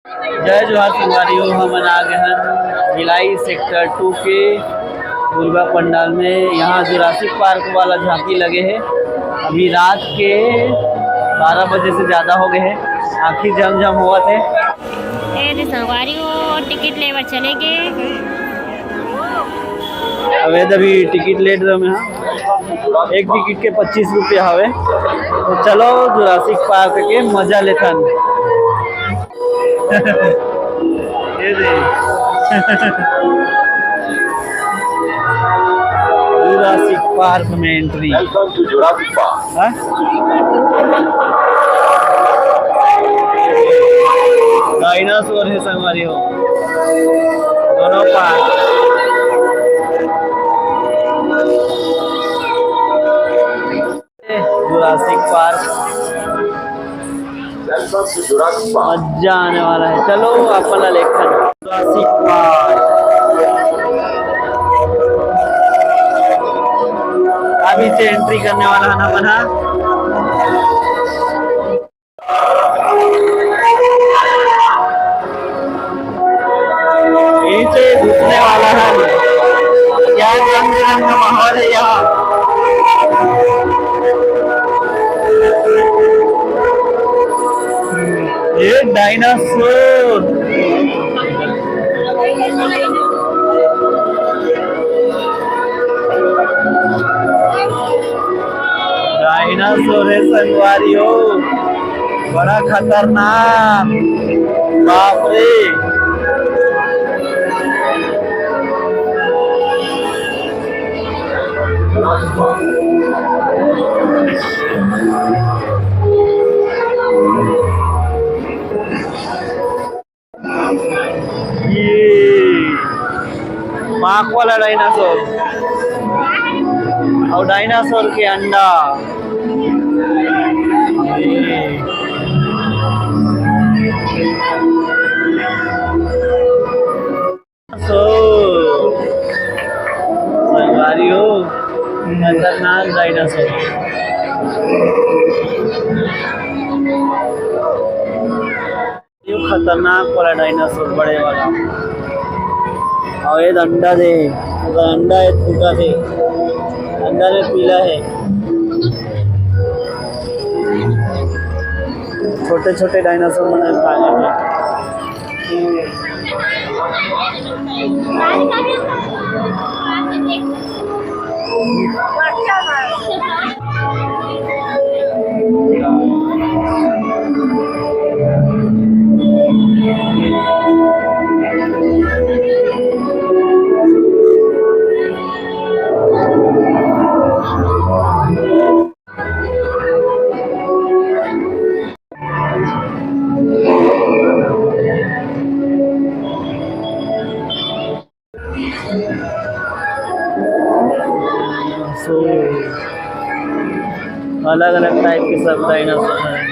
जय जोहार संगवारियों, हमन आ गए हैं भिलाई सेक्टर 2 के दुर्गा पंडाल में। यहाँ जुरासिक पार्क वाला झांकी लगे है। अभी रात के 12 बजे से ज़्यादा हो गए हैं। आखिर जम हुआ थे संगवारियों टिकट लेवर चले गए। अवैध अभी टिकट लेट रहे हैं। एक टिकट के 25 रुपया हवे। तो चलो जुरासिक पार्क के मजा लेथन। ये दे जुरासिक पार्क में एंट्री। Welcome to Jurassic Park. Dinosaur है संगवारी हो दोनों पार्क। जुरासिक पार्क मजा आने वाला है। चलो अपना लेखन जुरासिक पार्क अभी से एंट्री करने वाला है ना बना। यहीं से घुसने वाला है। क्या रंग रंग का माहौल है यहाँ। ये डायनासोर डायनासोर है संगवारियों, बड़ा खतरनाक। बाप रे, मार्क वाला डायनासोर और डायनासोर के अंडा। संगवारियों खतरनाक डायनासोर। खतरनाक वाला डायनासोर बड़े वाला। और ये अंडा दे, अंडा है फूटा थे, अंदर में पीला है। छोटे छोटे डायनासोर मैंने खाए थे। अलग अलग टाइप के सब डायनासोर हैं।